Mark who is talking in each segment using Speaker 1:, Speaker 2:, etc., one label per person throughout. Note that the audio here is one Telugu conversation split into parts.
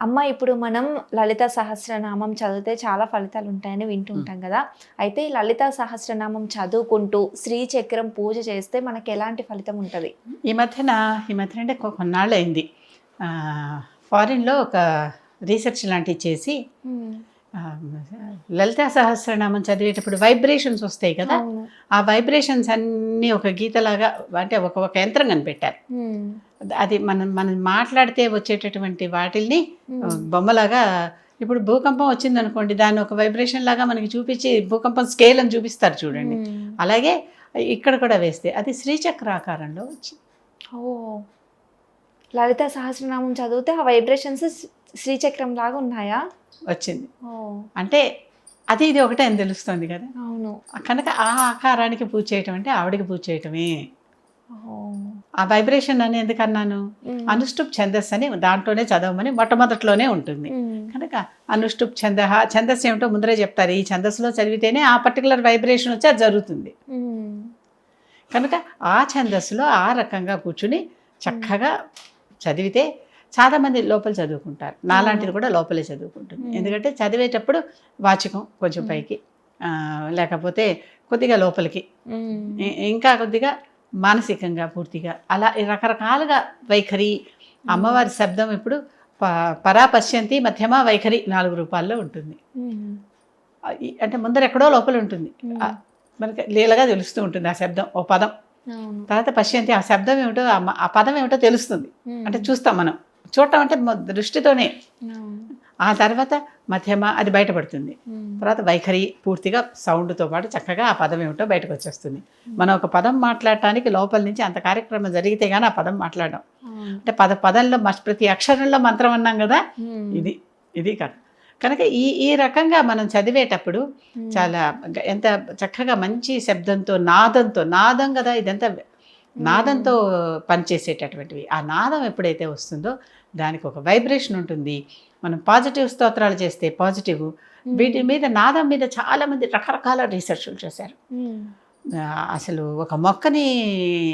Speaker 1: అమ్మ ఇప్పుడు మనం లలిత సహస్రనామం చదివితే చాలా ఫలితాలు ఉంటాయని వింటుంటాం కదా. అయితే ఈ లలిత సహస్రనామం చదువుకుంటూ శ్రీచక్రం పూజ చేస్తే మనకి ఎలాంటి ఫలితం ఉంటుంది?
Speaker 2: ఈ మధ్యన అంటే కొన్నాళ్ళు అయింది. ఫారిన్‌లో ఒక రీసెర్చ్ లాంటివి చేసి లలితా సహస్రనామం చదివేటప్పుడు వైబ్రేషన్స్ వస్తాయి కదా, ఆ వైబ్రేషన్స్ అన్నీ ఒక గీతలాగా అంటే ఒక యంత్రం కనిపెట్టారు. అది మనం మాట్లాడితే వచ్చేటటువంటి వాటిల్ని బొమ్మలాగా, ఇప్పుడు భూకంపం వచ్చింది అనుకోండి, దాన్ని ఒక వైబ్రేషన్ లాగా మనకి చూపించి భూకంపం స్కేల్ అని చూపిస్తారు చూడండి. అలాగే ఇక్కడ కూడా వేస్తే అది శ్రీచక్రాకారంలో వచ్చింది.
Speaker 1: ఓ, లలిత సహస్రనామం చదివితే ఆ వైబ్రేషన్స్ శ్రీచక్రం లాగా ఉన్నాయా?
Speaker 2: వచ్చింది. అంటే అది ఇది ఒకటే అని తెలుస్తుంది కదా.
Speaker 1: అవును.
Speaker 2: కనుక ఆ ఆకారానికి పూజ చేయటం అంటే ఆవిడికి పూజ చేయటమే. ఆ వైబ్రేషన్ అని ఎందుకన్నాను, అనుష్టుప్ ఛందస్సు అని దాంట్లోనే చదవమని మొట్టమొదట్లోనే ఉంటుంది. కనుక అనుష్టుప్ ఛందస్సు ఏమిటో ముందరే చెప్తారు. ఈ ఛందస్సులో చదివితేనే ఆ పర్టికులర్ వైబ్రేషన్ వచ్చి అది జరుగుతుంది. కనుక ఆ ఛందస్సులో ఆ రకంగా కూర్చుని చక్కగా చదివితే చాలామంది లోపల చదువుకుంటారు. నాలాంటిది కూడా లోపలే చదువుకుంటుంది. ఎందుకంటే చదివేటప్పుడు వాచకం కొంచెం పైకి, లేకపోతే కొద్దిగా లోపలికి, ఇంకా కొద్దిగా మానసికంగా పూర్తిగా అలా రకరకాలుగా వైఖరి. అమ్మవారి శబ్దం ఇప్పుడు పరాపశ్యంతి మధ్యమ వైఖరి 4 రూపాల్లో ఉంటుంది. అంటే ముందర ఎక్కడో లోపల ఉంటుంది, మనకి లీలగా తెలుస్తూ ఉంటుంది ఆ శబ్దం, ఓ పదం. తర్వాత పశ్యంతి, ఆ శబ్దం ఏమిటో ఆ పదం ఏమిటో తెలుస్తుంది. అంటే చూస్తాం మనం, చూడటం అంటే దృష్టితోనే. ఆ తర్వాత మధ్యమ, అది బయటపడుతుంది. తర్వాత వైఖరి, పూర్తిగా సౌండ్తో పాటు చక్కగా ఆ పదం ఏమిటో బయటకు వచ్చేస్తుంది. మనం ఒక పదం మాట్లాడటానికి లోపల నుంచి అంత కార్యక్రమం జరిగితే కానీ ఆ పదం మాట్లాడడం అంటే పదంలో ప్రతి అక్షరంలో మంత్రం అన్నాం కదా, ఇది కాదు. కనుక ఈ రకంగా మనం చదివేటప్పుడు చాలా ఎంత చక్కగా మంచి శబ్దంతో, నాదం కదా, ఇదంతా నాదంతో పనిచేసేటటువంటివి. ఆ నాదం ఎప్పుడైతే వస్తుందో దానికి ఒక వైబ్రేషన్ ఉంటుంది. మనం పాజిటివ్ స్తోత్రాలు చేస్తే పాజిటివ్, వీటి మీద నాదం మీద చాలామంది రకరకాల రీసెర్చ్లు చేశారు. అసలు ఒక మొక్కని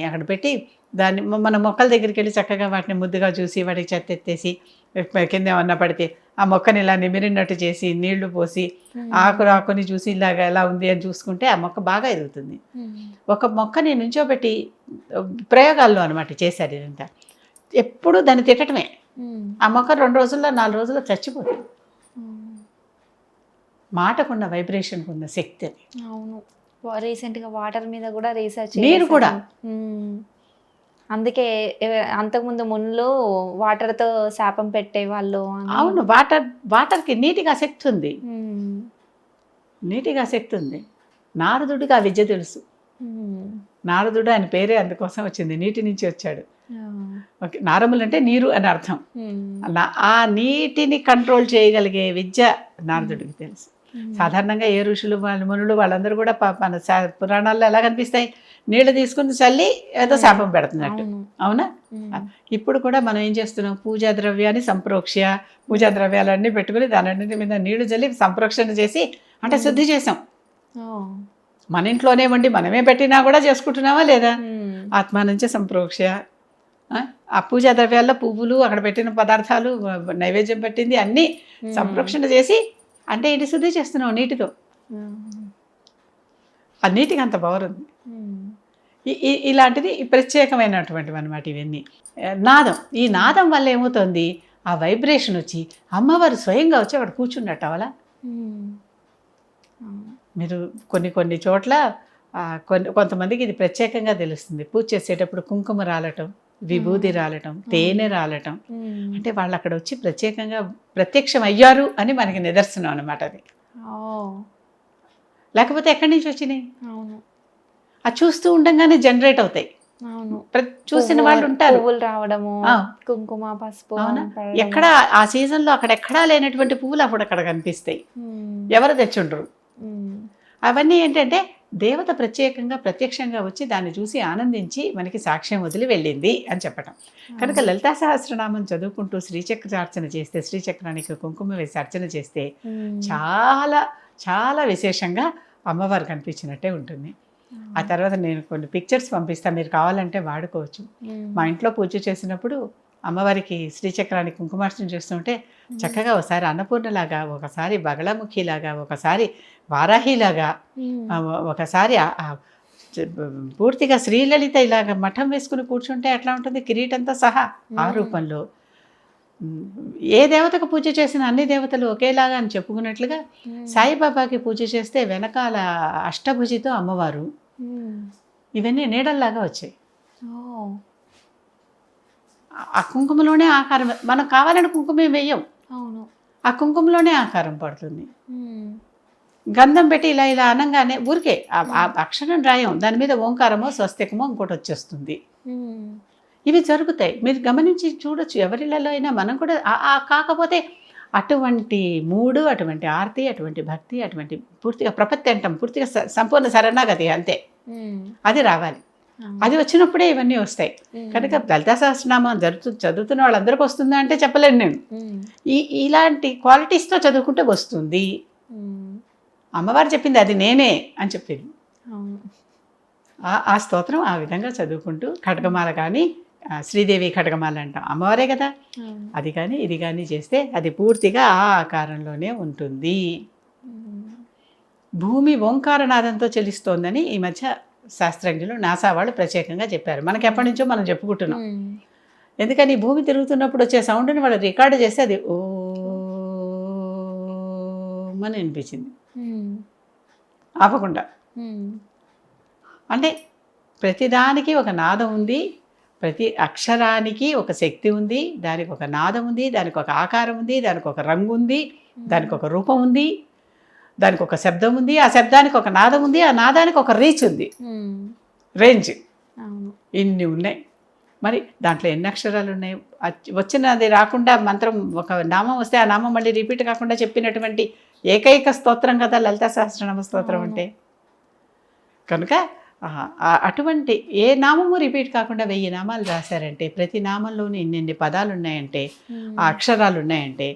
Speaker 2: అక్కడ పెట్టి దాన్ని మన మొక్కల దగ్గరికి వెళ్ళి చక్కగా వాటిని ముద్దుగా చూసి వాటికి చెత్త ఎత్తేసి కింద ఏమన్నా పడితే ఆ మొక్కని ఇలా నిమిరినట్టు చేసి నీళ్లు పోసి ఆకుని చూసి ఇలాగా ఎలా ఉంది అని చూసుకుంటే ఆ మొక్క బాగా ఎదుగుతుంది. ఒక మొక్కని నుంచోబెట్టి ప్రయోగాల్లో అనమాట చేశారు ఇదంతా. ఎప్పుడూ దాన్ని తిట్టడమే. ఆ మొక్క 2 రోజుల్లో 4 రోజుల్లో చచ్చిపోతుంది. మాటకున్న వైబ్రేషన్కి ఉన్న శక్తి అని.
Speaker 1: అవును, రీసెంట్గా వాటర్ మీద కూడా రీసెర్చ్,
Speaker 2: నీరు కూడా.
Speaker 1: అందుకే అంతకుముందు మునులు వాటర్తో శాపం పెట్టేవాళ్ళు.
Speaker 2: అవును, వాటర్కి నీటిగా శక్తి ఉంది. నీటిగా శక్తి ఉంది. నారదుడికి ఆ విద్య తెలుసు. నారదుడు ఆయన పేరే అందుకోసం వచ్చింది, నీటి నుంచి వచ్చాడు. ఓకే, నారములు అంటే నీరు అని అర్థం. ఆ నీటిని కంట్రోల్ చేయగలిగే విద్య నారదుడికి తెలుసు. సాధారణంగా ఏ ఋషులు మునులు వాళ్ళందరూ కూడా మన పురాణాల్లో ఎలా కనిపిస్తాయి, నీళ్ళు తీసుకుని చల్లి ఏదో శాపం పెడుతున్నట్టు. అవునా? ఇప్పుడు కూడా మనం ఏం చేస్తున్నాం, పూజా ద్రవ్యాన్ని సంప్రోక్ష్య, పూజా ద్రవ్యాలన్నీ పెట్టుకుని దాని మీద నీళ్లు చల్లి సంప్రోక్షణ చేసి అంటే శుద్ధి చేసాం. మన ఇంట్లోనే వండి మనమే పెట్టినా కూడా చేసుకుంటున్నావా లేదా? ఆత్మ నుంచే సంప్రోక్ష్య. ఆ పూజా ద్రవ్యాల్లో పువ్వులు, అక్కడ పెట్టిన పదార్థాలు, నైవేద్యం పెట్టింది అన్నీ సంప్రోక్షణ చేసి అంటే ఏంటి, శుద్ధి చేస్తున్నావు నీటితో. ఆ నీటికి అంత పవర్ ఉంది. ఇలాంటిది ప్రత్యేకమైనటువంటివి అన్నమాట ఇవన్నీ. నాదం, ఈ నాదం వల్ల ఏమవుతుంది, ఆ వైబ్రేషన్ వచ్చి అమ్మవారు స్వయంగా వచ్చి అక్కడ కూర్చున్నట్టు అవలా. మీరు కొన్ని చోట్ల కొంతమందికి ఇది ప్రత్యేకంగా తెలుస్తుంది. పూజ చేసేటప్పుడు కుంకుమ రాలటం, విభూది రాలటం, తేనె రాలటం, అంటే వాళ్ళు అక్కడ వచ్చి ప్రత్యేకంగా ప్రత్యక్షం అయ్యారు అని మనకి నిదర్శనం అన్నమాట అది. లేకపోతే ఎక్కడి నుంచి వచ్చినాయి? అది చూస్తూ ఉండగానే జనరేట్ అవుతాయి. చూసిన వాళ్ళు ఉంటారు,
Speaker 1: పువ్వులు రావడము, కుంకుమ, పసుపు.
Speaker 2: ఎక్కడ ఆ సీజన్లో అక్కడెక్కడా లేనటువంటి పువ్వులు అప్పుడు అక్కడ కనిపిస్తాయి. ఎవరు తెచ్చుండరు. అవన్నీ ఏంటంటే దేవత ప్రత్యక్షంగా వచ్చి దాన్ని చూసి ఆనందించి మనకి సాక్ష్యం వదిలి వెళ్ళింది అని చెప్పటం. కనుక లలితా సహస్రనామం చదువుకుంటూ శ్రీచక్రార్చన చేస్తే, శ్రీచక్రానికి కుంకుమ వేసి అర్చన చేస్తే చాలా చాలా విశేషంగా అమ్మవారు కనిపించినట్టే ఉంటుంది. ఆ తర్వాత నేను కొన్ని పిక్చర్స్ పంపిస్తాను, మీరు కావాలంటే వాడుకోవచ్చు. మా ఇంట్లో పూజ చేసినప్పుడు అమ్మవారికి శ్రీచక్రానికి కుంకుమార్చన చేస్తుంటే చక్కగా ఒకసారి అన్నపూర్ణలాగా, ఒకసారి బగళముఖిలాగా, ఒకసారి వారాహిలాగా, ఒకసారి పూర్తిగా శ్రీలలిత ఇలాగ మఠం వేసుకుని కూర్చుంటే ఎట్లా ఉంటుంది, కిరీటంతో సహా ఆ రూపంలో. ఏ దేవతకు పూజ చేసిన అన్ని దేవతలు ఒకేలాగా అని చెప్పుకున్నట్లుగా సాయిబాబాకి పూజ చేస్తే వెనకాల అష్టభుజితో అమ్మవారు, ఇవన్నీ నీడల్లాగా వచ్చాయి. ఆ కుంకుమలోనే ఆకారం, మనం కావాలని కుంకుమ వేయం,
Speaker 1: అవును,
Speaker 2: ఆ కుంకుమలోనే ఆకారం పడుతుంది. గంధం పెట్టి ఇలా ఇలా అనగానే ఊరికే ఆ అక్షరం రాయం, దాని మీద ఓంకారమో స్వస్తికమో ఇంకోటి వచ్చేస్తుంది. ఇవి జరుగుతాయి, మీరు గమనించి చూడొచ్చు ఎవరిళ్ళలో అయినా. మనం కూడా కాకపోతే అటువంటి మూడు, అటువంటి ఆర్తి, అటువంటి భక్తి, అటువంటి పూర్తిగా ప్రపత్తి అంటాం, పూర్తిగా సంపూర్ణ శరణాగతి అంతే, అది రావాలి. అది వచ్చినప్పుడే ఇవన్నీ వస్తాయి. కనుక లలితా సహస్రనామం చదువుతున్న వాళ్ళందరికీ వస్తుందా అంటే చెప్పలేను నేను. ఇలాంటి క్వాలిటీస్తో చదువుకుంటే వస్తుంది. అమ్మవారు చెప్పింది అది నేనే అని చెప్పింది. ఆ స్తోత్రం ఆ విధంగా చదువుకుంటూ ఖడ్గమాల కానీ, శ్రీదేవి ఖడ్గమాల అంటాం, అమ్మవారే కదా, అది కానీ ఇది కానీ చేస్తే అది పూర్తిగా ఆ ఆకారంలోనే ఉంటుంది. భూమి ఓంకారనాదంతో చెలిస్తోందని ఈ మధ్య శాస్త్రజ్ఞులు నాసా వాళ్ళు ప్రత్యేకంగా చెప్పారు. మనకి ఎప్పటి నుంచో మనం చెప్పుకుంటున్నాం. ఎందుకని భూమి తిరుగుతున్నప్పుడు వచ్చే సౌండ్ని వాళ్ళు రికార్డు చేస్తే అది ఓ అని అనిపించింది ఆపకుండా. అంటే ప్రతిదానికి ఒక నాదం ఉంది, ప్రతి అక్షరానికి ఒక శక్తి ఉంది, దానికి ఒక నాదం ఉంది, దానికి ఒక ఆకారం ఉంది, దానికి ఒక రంగు ఉంది, దానికి ఒక రూపం ఉంది, దానికి ఒక శబ్దం ఉంది, ఆ శబ్దానికి ఒక నాదం ఉంది, ఆ నాదానికి ఒక రీచ్ ఉంది, రేంజ్. ఇన్ని ఉన్నాయి. మరి దాంట్లో ఎన్ని అక్షరాలు ఉన్నాయి, వచ్చినది రాకుండా మంత్రం ఒక నామం వస్తే ఆ నామం మళ్ళీ రిపీట్ కాకుండా చెప్పినటువంటి ఏకైక స్తోత్రం కదా లలితా సహస్రనామ స్తోత్రం అంటే. కనుక అటువంటి ఏ నామము రిపీట్ కాకుండా 1000 నామాలు రాశారంటే, ప్రతి నామంలోనూ ఇన్ని పదాలు ఉన్నాయంటే, ఆ అక్షరాలు ఉన్నాయంటే,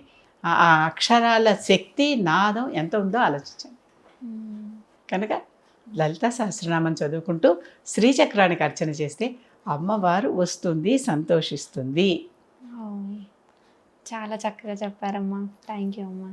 Speaker 2: ఆ అక్షరాల శక్తి నాదం ఎంత ఉందో ఆలోచించండి. కనుక లలితా సహస్రనామం చదువుకుంటూ శ్రీచక్రానికి అర్చన చేస్తే అమ్మవారు వస్తుంది, సంతోషిస్తుంది.
Speaker 1: చాలా చక్కగా చెప్పారమ్మా. థ్యాంక్ యూ అమ్మా.